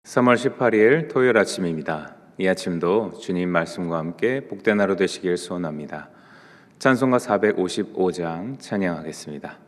3월 18일 토요일 아침입니다. 이 아침도 주님 말씀과 함께 복된 하루 되시길 소원합니다. 찬송가 455장 찬양하겠습니다.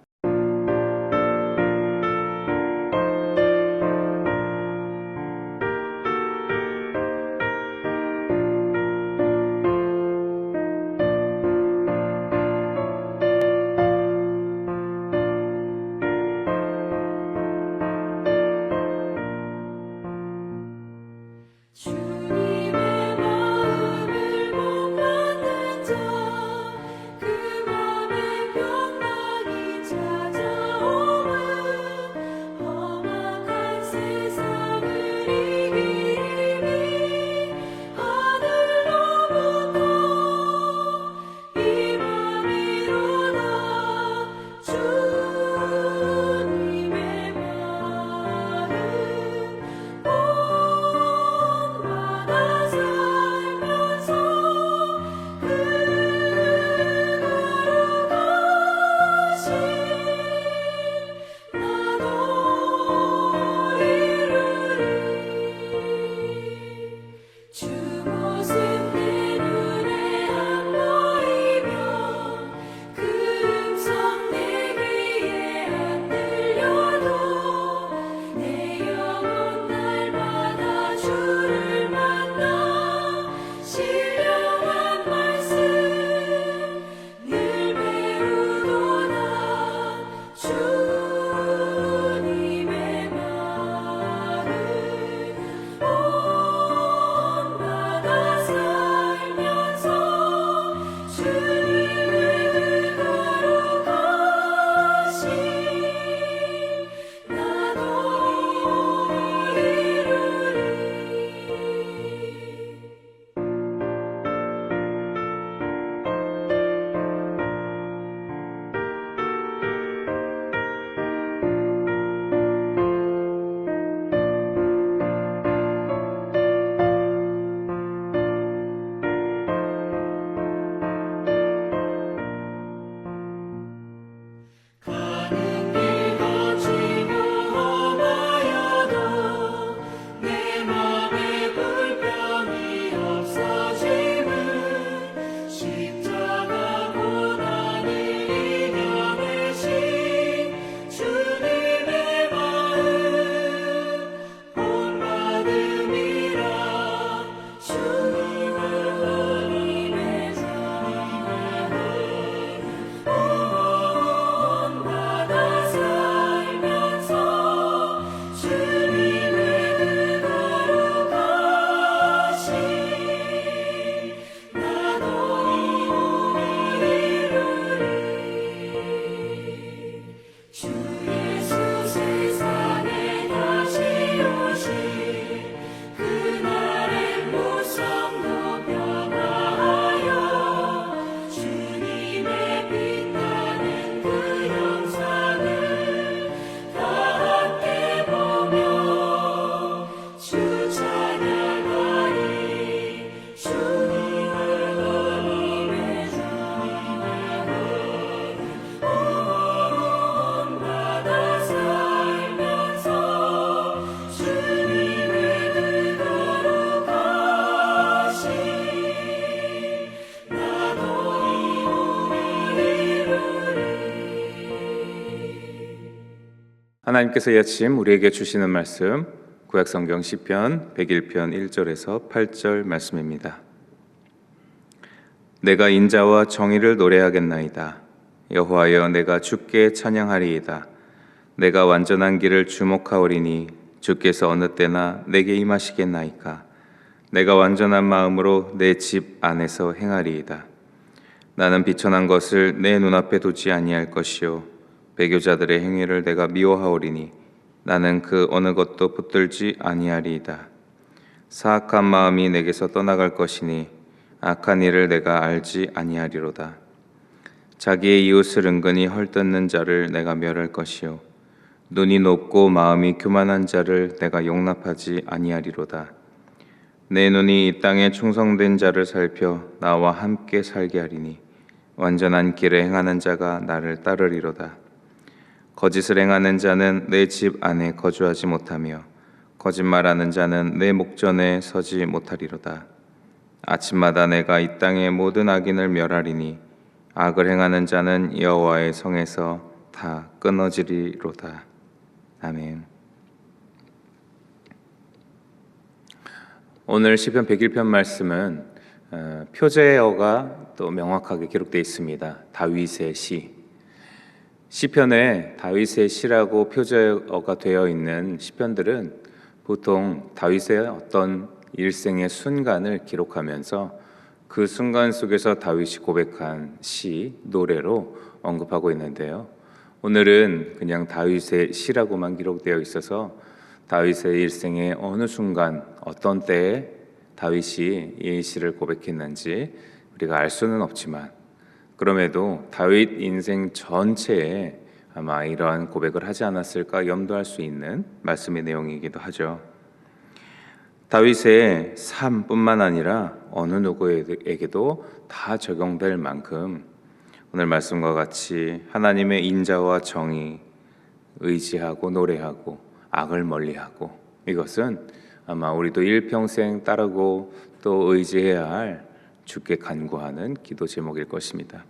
하나님께서 이 아침 우리에게 주시는 말씀 구약성경 시편 101편 1절에서 8절 말씀입니다. 내가 인자와 정의를 노래하겠나이다. 여호와여, 내가 주께 찬양하리이다. 내가 완전한 길을 주목하오리니 주께서 어느 때나 내게 임하시겠나이까. 내가 완전한 마음으로 내 집 안에서 행하리이다. 나는 비천한 것을 내 눈앞에 두지 아니할 것이요 배교자들의 행위를 내가 미워하오리니 나는 그 어느 것도 붙들지 아니하리이다. 사악한 마음이 내게서 떠나갈 것이니 악한 일을 내가 알지 아니하리로다. 자기의 이웃을 은근히 헐뜯는 자를 내가 멸할 것이요 눈이 높고 마음이 교만한 자를 내가 용납하지 아니하리로다. 내 눈이 이 땅에 충성된 자를 살펴 나와 함께 살게 하리니 완전한 길에 행하는 자가 나를 따르리로다. 거짓을 행하는 자는 내 집 안에 거주하지 못하며 거짓말하는 자는 내 목전에 서지 못하리로다. 아침마다 내가 이 땅의 모든 악인을 멸하리니 악을 행하는 자는 여호와의 성에서 다 끊어지리로다. 아멘. 오늘 시편 101편 말씀은 표제어가 또 명확하게 기록되어 있습니다. 다윗의 시. 시편에 다윗의 시라고 표제어가 되어 있는 시편들은 보통 다윗의 어떤 일생의 순간을 기록하면서 그 순간 속에서 다윗이 고백한 시, 노래로 언급하고 있는데요. 오늘은 그냥 다윗의 시라고만 기록되어 있어서 다윗의 일생의 어느 순간, 어떤 때에 다윗이 이 시를 고백했는지 우리가 알 수는 없지만, 그럼에도 다윗 인생 전체에 아마 이러한 고백을 하지 않았을까 염두할 수 있는 말씀의 내용이기도 하죠. 다윗의 삶뿐만 아니라 어느 누구에게도 다 적용될 만큼 오늘 말씀과 같이 하나님의 인자와 정의, 의지하고 노래하고 악을 멀리하고, 이것은 아마 우리도 일평생 따르고 또 의지해야 할 주께 간구하는 기도 제목일 것입니다.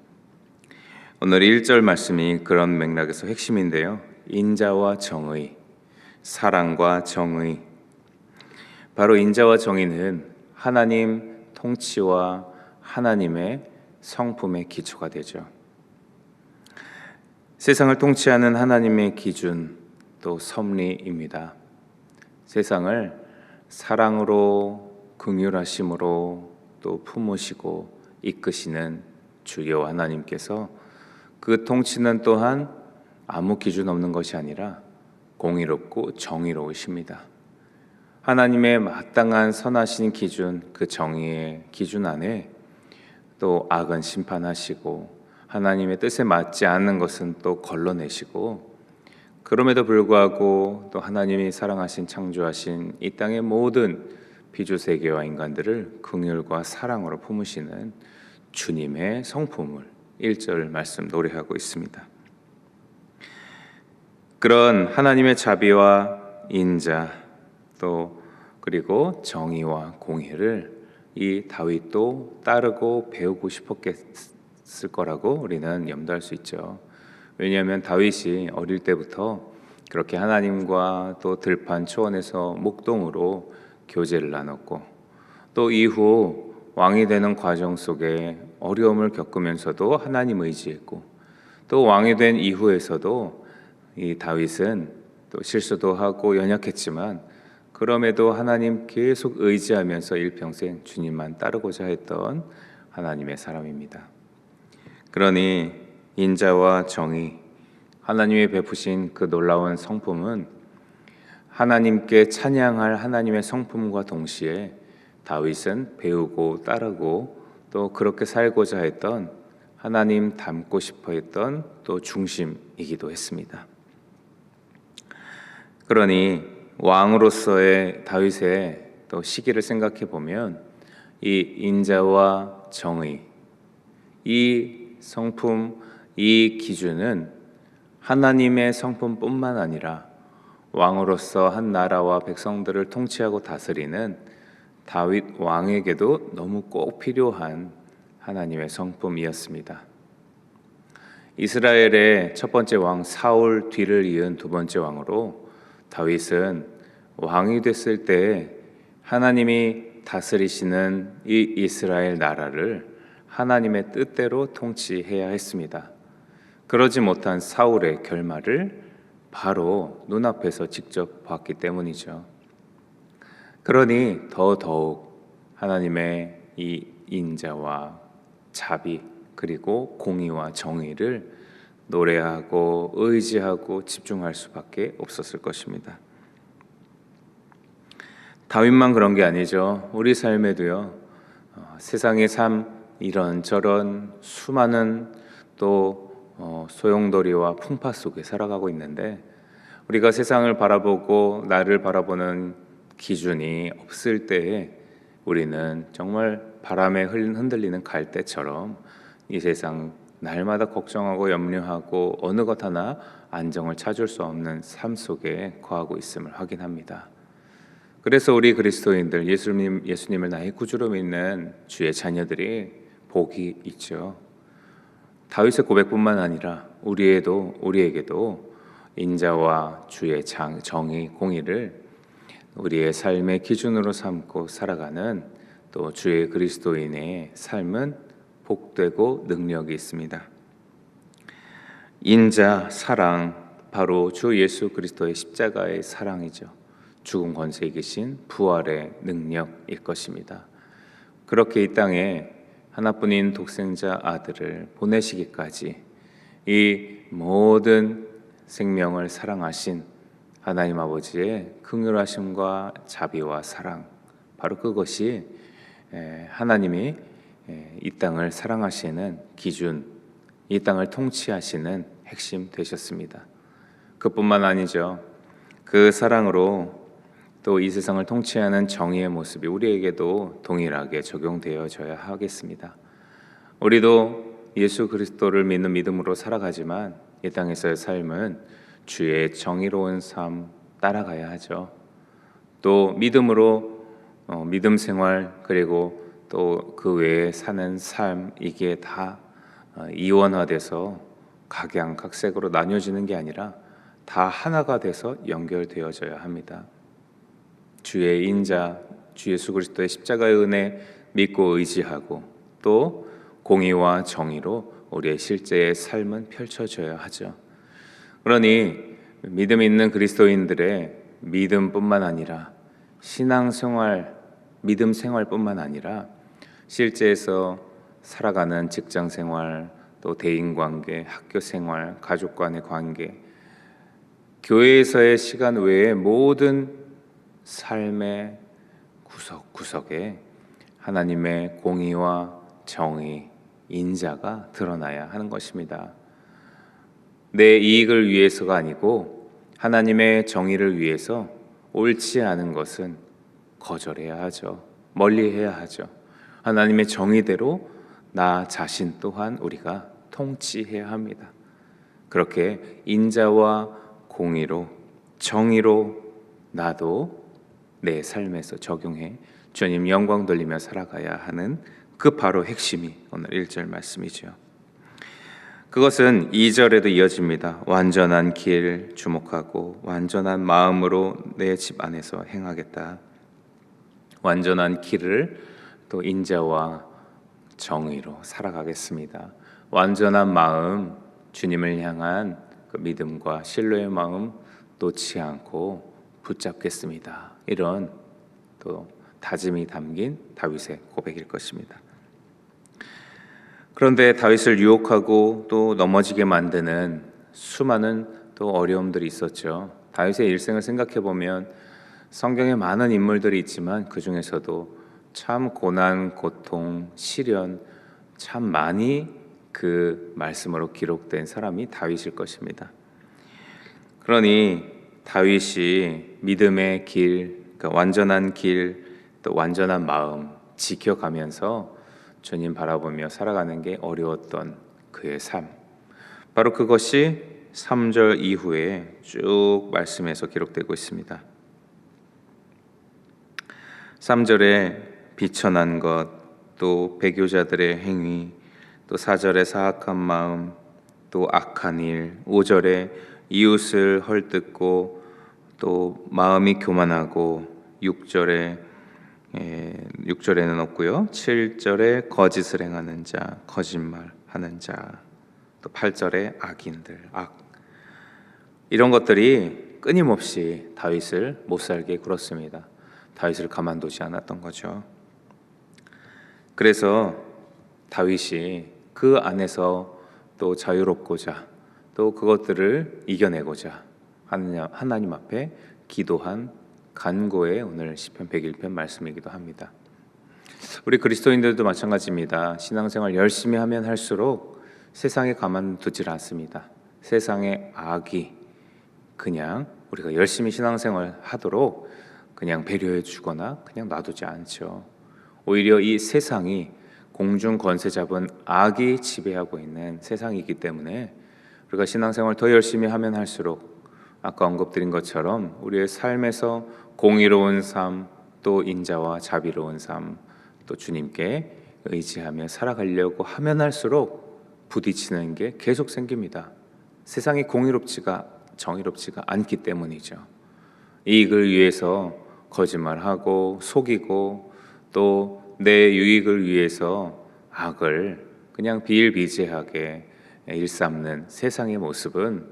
오늘 1절 말씀이 그런 맥락에서 핵심인데요. 인자와 정의, 사랑과 정의. 바로 인자와 정의는 하나님 통치와 하나님의 성품의 기초가 되죠. 세상을 통치하는 하나님의 기준, 또 섭리입니다. 세상을 사랑으로, 긍휼하심으로 또 품으시고 이끄시는 주여 하나님께서 그 통치는 또한 아무 기준 없는 것이 아니라 공의롭고 정의로우십니다. 하나님의 마땅한 선하신 기준, 그 정의의 기준 안에 또 악은 심판하시고 하나님의 뜻에 맞지 않는 것은 또 걸러내시고, 그럼에도 불구하고 또 하나님이 사랑하신 창조하신 이 땅의 모든 피조세계와 인간들을 긍휼과 사랑으로 품으시는 주님의 성품을 1절 말씀 노래하고 있습니다. 그런 하나님의 자비와 인자, 또 그리고 정의와 공의를 이 다윗도 따르고 배우고 싶었을 거라고 우리는 염두할 수 있죠. 왜냐하면 다윗이 어릴 때부터 그렇게 하나님과 또 들판 초원에서 목동으로 교제를 나눴고, 또 이후 왕이 되는 과정 속에 어려움을 겪으면서도 하나님 의지했고, 또 왕이 된 이후에서도 이 다윗은 또 실수도 하고 연약했지만 그럼에도 하나님 계속 의지하면서 일평생 주님만 따르고자 했던 하나님의 사람입니다. 그러니 인자와 정의, 하나님이 베푸신 그 놀라운 성품은 하나님께 찬양할 하나님의 성품과 동시에 다윗은 배우고 따르고 또 그렇게 살고자 했던, 하나님 닮고 싶어 했던 또 중심이기도 했습니다. 그러니 왕으로서의 다윗의 또 시기를 생각해 보면 이 인자와 정의, 이 성품, 이 기준은 하나님의 성품뿐만 아니라 왕으로서 한 나라와 백성들을 통치하고 다스리는 다윗 왕에게도 너무 꼭 필요한 하나님의 성품이었습니다. 이스라엘의 첫 번째 왕 사울 뒤를 이은 두 번째 왕으로 다윗은 왕이 됐을 때 하나님이 다스리시는 이 이스라엘 나라를 하나님의 뜻대로 통치해야 했습니다. 그러지 못한 사울의 결말을 바로 눈앞에서 직접 봤기 때문이죠. 그러니 더더욱 하나님의 이 인자와 자비, 그리고 공의와 정의를 노래하고 의지하고 집중할 수밖에 없었을 것입니다. 다윗만 그런 게 아니죠. 우리 삶에도요, 세상의 삶 이런저런 수많은 또 소용돌이와 풍파 속에 살아가고 있는데, 우리가 세상을 바라보고 나를 바라보는 기준이 없을 때에 우리는 정말 바람에 흔들리는 갈대처럼 이 세상 날마다 걱정하고 염려하고 어느 것 하나 안정을 찾을 수 없는 삶 속에 거하고 있음을 확인합니다. 그래서 우리 그리스도인들 예수님을 나의 구주로 믿는 주의 자녀들이 복이 있죠. 다윗의 고백뿐만 아니라 우리에게도 인자와 주의 정의, 공의를 우리의 삶의 기준으로 삼고 살아가는 또 주의 그리스도인의 삶은 복되고 능력이 있습니다. 인자, 사랑, 바로 주 예수 그리스도의 십자가의 사랑이죠. 죽음 권세에 계신 부활의 능력일 것입니다. 그렇게 이 땅에 하나뿐인 독생자 아들을 보내시기까지 이 모든 생명을 사랑하신 하나님 아버지의 긍휼하심과 자비와 사랑, 바로 그것이 하나님이 이 땅을 사랑하시는 기준, 이 땅을 통치하시는 핵심 되셨습니다. 그뿐만 아니죠. 그 사랑으로 또 이 세상을 통치하는 정의의 모습이 우리에게도 동일하게 적용되어져야 하겠습니다. 우리도 예수 그리스도를 믿는 믿음으로 살아가지만 이 땅에서의 삶은 주의 정의로운 삶 따라가야 하죠. 또 믿음으로 믿음 생활, 그리고 또 그 외에 사는 삶, 이게 다 이원화돼서 각양각색으로 나뉘어지는 게 아니라 다 하나가 돼서 연결되어져야 합니다. 주의 인자, 주 예수 그리스도의 십자가의 은혜 믿고 의지하고 또 공의와 정의로 우리의 실제의 삶은 펼쳐져야 하죠. 그러니 믿음 있는 그리스도인들의 믿음뿐만 아니라 신앙생활, 믿음 생활뿐만 아니라 실제에서 살아가는 직장생활, 또 대인관계, 학교생활, 가족 간의 관계, 교회에서의 시간 외에 모든 삶의 구석구석에 하나님의 공의와 정의, 인자가 드러나야 하는 것입니다. 내 이익을 위해서가 아니고 하나님의 정의를 위해서 옳지 않은 것은 거절해야 하죠. 멀리해야 하죠. 하나님의 정의대로 나 자신 또한 우리가 통치해야 합니다. 그렇게 인자와 공의로, 정의로 나도 내 삶에서 적용해 주님 영광 돌리며 살아가야 하는 그 바로 핵심이 오늘 1절 말씀이죠. 그것은 2절에도 이어집니다. 완전한 길 주목하고 완전한 마음으로 내 집 안에서 행하겠다. 완전한 길을 또 인자와 정의로 살아가겠습니다. 완전한 마음, 주님을 향한 그 믿음과 신뢰의 마음 놓지 않고 붙잡겠습니다. 이런 또 다짐이 담긴 다윗의 고백일 것입니다. 그런데 다윗을 유혹하고 또 넘어지게 만드는 수많은 또 어려움들이 있었죠. 다윗의 일생을 생각해 보면 성경에 많은 인물들이 있지만 그 중에서도 참 고난, 고통, 시련 참 많이 그 말씀으로 기록된 사람이 다윗일 것입니다. 그러니 다윗이 믿음의 길, 그러니까 완전한 길, 또 완전한 마음 지켜가면서 주님 바라보며 살아가는 게 어려웠던 그의 삶, 바로 그것이 3절 이후에 쭉 말씀에서 기록되고 있습니다. 3절에 비천한 것, 또 배교자들의 행위, 또 4절에 사악한 마음, 또 악한 일, 5절에 이웃을 헐뜯고 또 마음이 교만하고 6절에는 없고요. 7절에 거짓을 행하는 자, 거짓말하는 자, 또 8절에 악인들, 이런 것들이 끊임없이 다윗을 못살게 굴었습니다. 다윗을 가만두지 않았던 거죠. 그래서 다윗이 그 안에서 또 자유롭고자 또 그것들을 이겨내고자 하나님 앞에 기도한 간구의 오늘 시편 101편 말씀이기도 합니다. 우리 그리스도인들도 마찬가지입니다. 신앙생활 열심히 하면 할수록 세상에 가만두질 않습니다. 세상의 악이 그냥 우리가 열심히 신앙생활 하도록 그냥 배려해 주거나 그냥 놔두지 않죠. 오히려 이 세상이 공중 권세 잡은 악이 지배하고 있는 세상이기 때문에 우리가 신앙생활 더 열심히 하면 할수록 아까 언급드린 것처럼 우리의 삶에서 공의로운 삶, 또 인자와 자비로운 삶, 또 주님께 의지하며 살아가려고 하면 할수록 부딪히는 게 계속 생깁니다. 세상이 공의롭지가 정의롭지가 않기 때문이죠. 이익을 위해서 거짓말하고 속이고 또 내 유익을 위해서 악을 그냥 비일비재하게 일삼는 세상의 모습은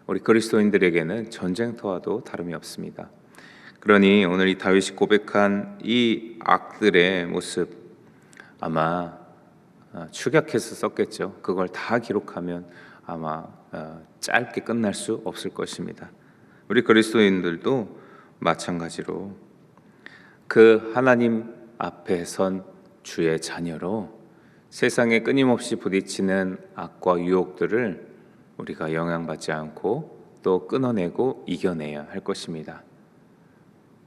우리 그리스도인들에게는 전쟁터와도 다름이 없습니다. 그러니 오늘 이 다윗이 고백한 이 악들의 모습 아마 축약해서 썼겠죠. 그걸 다 기록하면 아마 짧게 끝날 수 없을 것입니다. 우리 그리스도인들도 마찬가지로 그 하나님 앞에 선 주의 자녀로 세상에 끊임없이 부딪히는 악과 유혹들을 우리가 영향받지 않고 또 끊어내고 이겨내야 할 것입니다.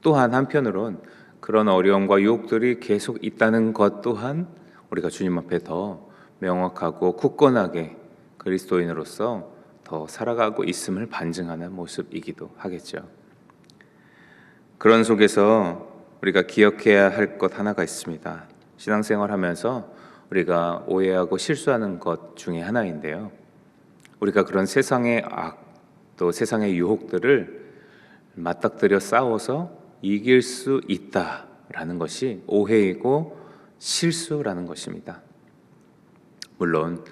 또한 한편으론 그런 어려움과 유혹들이 계속 있다는 것 또한 우리가 주님 앞에 더 명확하고 굳건하게 그리스도인으로서 더 살아가고 있음을 반증하는 모습이기도 하겠죠. 그런 속에서 우리가 기억해야 할 것 하나가 있습니다. 신앙생활하면서 우리가 오해하고 실수하는 것 중에 하나인데요. 우리가 그런 세상의 악, 또 세상의 유혹들을 맞닥뜨려 싸워서 이길 수 있다라는 것이 오해이고 실수라는 것입니다. 물론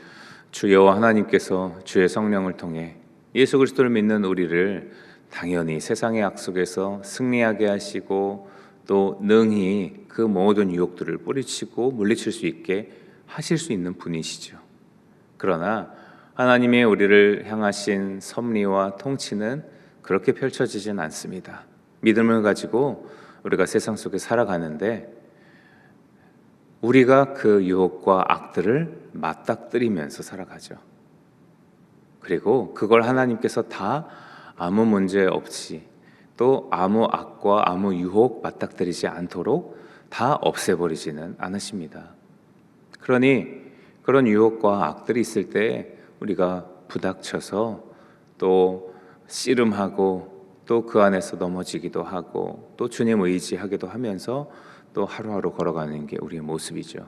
주 여호와 하나님께서 주의 성령을 통해 예수 그리스도를 믿는 우리를 당연히 세상의 악 속에서 승리하게 하시고 또 능히 그 모든 유혹들을 뿌리치고 물리칠 수 있게 하실 수 있는 분이시죠. 그러나 하나님의 우리를 향하신 섭리와 통치는 그렇게 펼쳐지진 않습니다. 믿음을 가지고 우리가 세상 속에 살아가는데 우리가 그 유혹과 악들을 맞닥뜨리면서 살아가죠. 그리고 그걸 하나님께서 다 아무 문제 없이 또 아무 악과 아무 유혹 맞닥뜨리지 않도록 다 없애버리지는 않으십니다. 그러니 그런 유혹과 악들이 있을 때 우리가 부닥쳐서 또 씨름하고 또 그 안에서 넘어지기도 하고 또 주님 의지하기도 하면서 또 하루하루 걸어가는 게 우리의 모습이죠.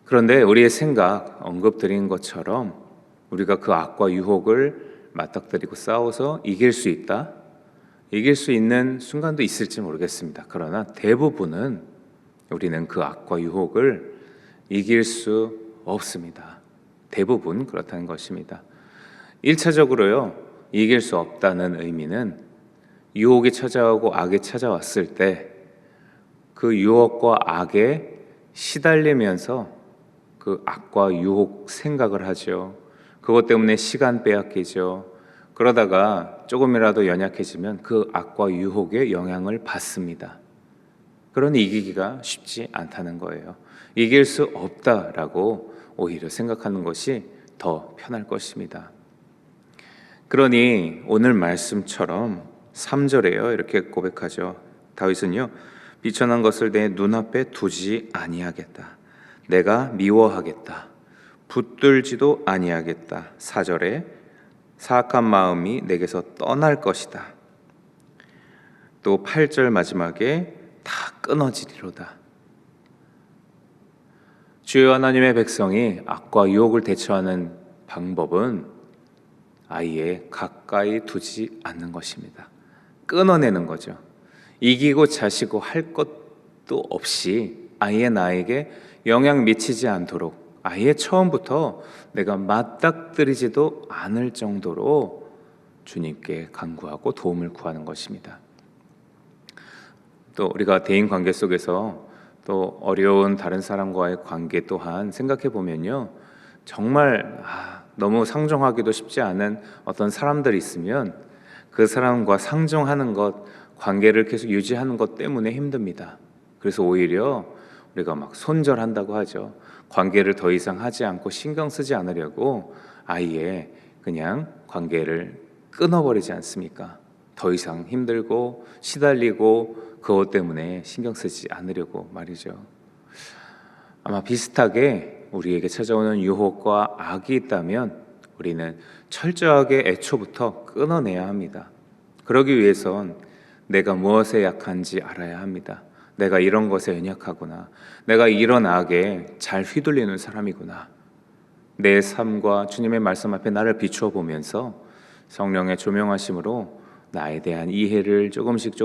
그런데 우리의 생각, 언급드린 것처럼 우리가 그 악과 유혹을 맞닥뜨리고 싸워서 이길 수 있다? 이길 수 있는 순간도 있을지 모르겠습니다. 그러나 대부분은 우리는 그 악과 유혹을 이길 수 없습니다. 대부분 그렇다는 것입니다. 1차적으로요, 이길 수 없다는 의미는 유혹이 찾아오고 악이 찾아왔을 때 그 유혹과 악에 시달리면서 그 악과 유혹 생각을 하죠. 그것 때문에 시간 빼앗기죠. 그러다가 조금이라도 연약해지면 그 악과 유혹의 영향을 받습니다. 그러니 이기기가 쉽지 않다는 거예요. 이길 수 없다라고 오히려 생각하는 것이 더 편할 것입니다. 그러니 오늘 말씀처럼 3절에요 이렇게 고백하죠. 다윗은요, 비천한 것을 내 눈앞에 두지 아니하겠다. 내가 미워하겠다. 붙들지도 아니하겠다. 4절에 사악한 마음이 내게서 떠날 것이다. 또 8절 마지막에 다 끊어지리로다. 주여 하나님의 백성이 악과 유혹을 대처하는 방법은 아예 가까이 두지 않는 것입니다. 끊어내는 거죠. 이기고 자시고 할 것도 없이 아예 나에게 영향 미치지 않도록 아예 처음부터 내가 맞닥뜨리지도 않을 정도로 주님께 간구하고 도움을 구하는 것입니다. 또 우리가 대인 관계 속에서 또 어려운 다른 사람과의 관계 또한 생각해 보면요, 정말 너무 상종하기도 쉽지 않은 어떤 사람들이 있으면 그 사람과 상종하는 것, 관계를 계속 유지하는 것 때문에 힘듭니다. 그래서 오히려 우리가 막 손절한다고 하죠. 관계를 더 이상 하지 않고 신경 쓰지 않으려고 아예 그냥 관계를 끊어버리지 않습니까? 더 이상 힘들고 시달리고 그것 때문에 신경 쓰지 않으려고 말이죠. 아마 비슷하게 우리에게 찾아오는 유혹과 악이 있다면 우리는 철저하게 애초부터 끊어내야 합니다. 그러기 위해선 내가 무엇에 약한지 알아야 합니다. 내가 이런 것에 연약하구나. 내가 이런 악에 잘 휘둘리는 사람이구나. 내 삶과 주님의 말씀 앞에 나를 비추어 보면서 성령의 조명하심으로 나에 대한 이해를 조금씩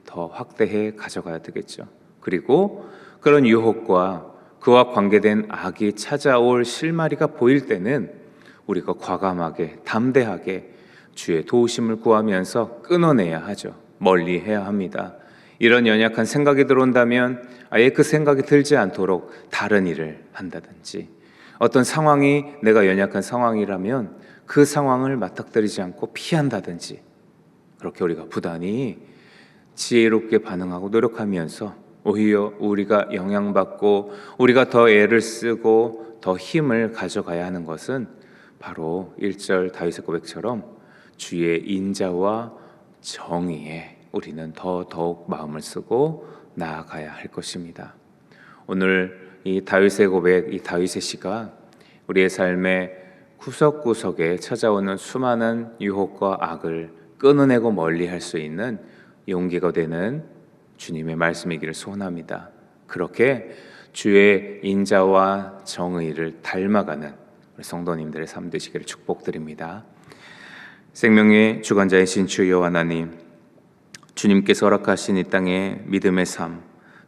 더 확대해 가져가야 되겠죠. 그리고 그런 유혹과 그와 관계된 악이 찾아올 실마리가 보일 때는 우리가 과감하게 담대하게 주의 도우심을 구하면서 끊어내야 하죠. 멀리해야 합니다. 이런 연약한 생각이 들어온다면 아예 그 생각이 들지 않도록 다른 일을 한다든지, 어떤 상황이 내가 연약한 상황이라면 그 상황을 맞닥뜨리지 않고 피한다든지, 그렇게 우리가 부단히 지혜롭게 반응하고 노력하면서 오히려 우리가 영향받고 우리가 더 애를 쓰고 더 힘을 가져가야 하는 것은 바로 1절 다윗의 고백처럼 주의 인자와 정의에 우리는 더더욱 마음을 쓰고 나아가야 할 것입니다. 오늘 이 다윗의 고백, 이 다윗의 시가 우리의 삶의 구석구석에 찾아오는 수많은 유혹과 악을 끊어내고 멀리할 수 있는 용기가 되는 주님의 말씀이기를 소원합니다. 그렇게 주의 인자와 정의를 닮아가는 우리 성도님들의 삶 되시기를 축복드립니다. 생명의 주관자이신 주 여호와 하나님, 주님께서 허락하신 이 땅의 믿음의 삶,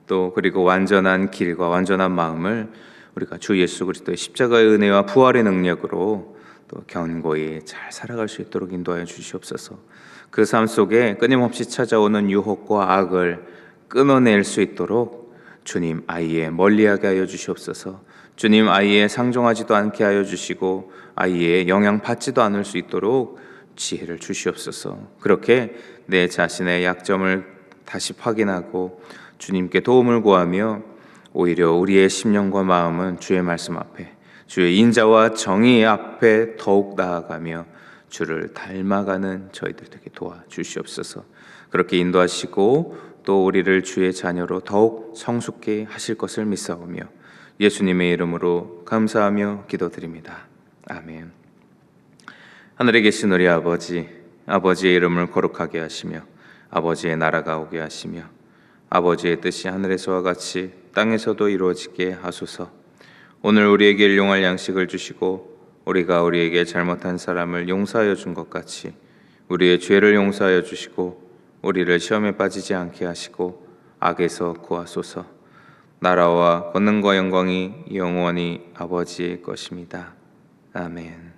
또 그리고 완전한 길과 완전한 마음을 우리가 주 예수 그리스도의 십자가의 은혜와 부활의 능력으로 또 견고히 잘 살아갈 수 있도록 인도하여 주시옵소서. 그 삶 속에 끊임없이 찾아오는 유혹과 악을 끊어낼 수 있도록 주님 아이에 멀리하게 하여 주시옵소서. 주님 아이에 상종하지도 않게 하여 주시고 아이에 영향받지도 않을 수 있도록 지혜를 주시옵소서. 그렇게 내 자신의 약점을 다시 확인하고 주님께 도움을 구하며 오히려 우리의 심령과 마음은 주의 말씀 앞에, 주의 인자와 정의 앞에 더욱 나아가며 주를 닮아가는 저희들 되게 도와주시옵소서. 그렇게 인도하시고 또 우리를 주의 자녀로 더욱 성숙케 하실 것을 믿사오며 예수님의 이름으로 감사하며 기도드립니다. 아멘. 하늘에 계신 우리 아버지, 아버지의 이름을 거룩하게 하시며 아버지의 나라가 오게 하시며 아버지의 뜻이 하늘에서와 같이 땅에서도 이루어지게 하소서. 오늘 우리에게 일용할 양식을 주시고 우리가 우리에게 잘못한 사람을 용서하여 준 것 같이 우리의 죄를 용서하여 주시고 우리를 시험에 빠지지 않게 하시고 악에서 구하소서. 나라와 권능과 영광이 영원히 아버지의 것입니다. 아멘.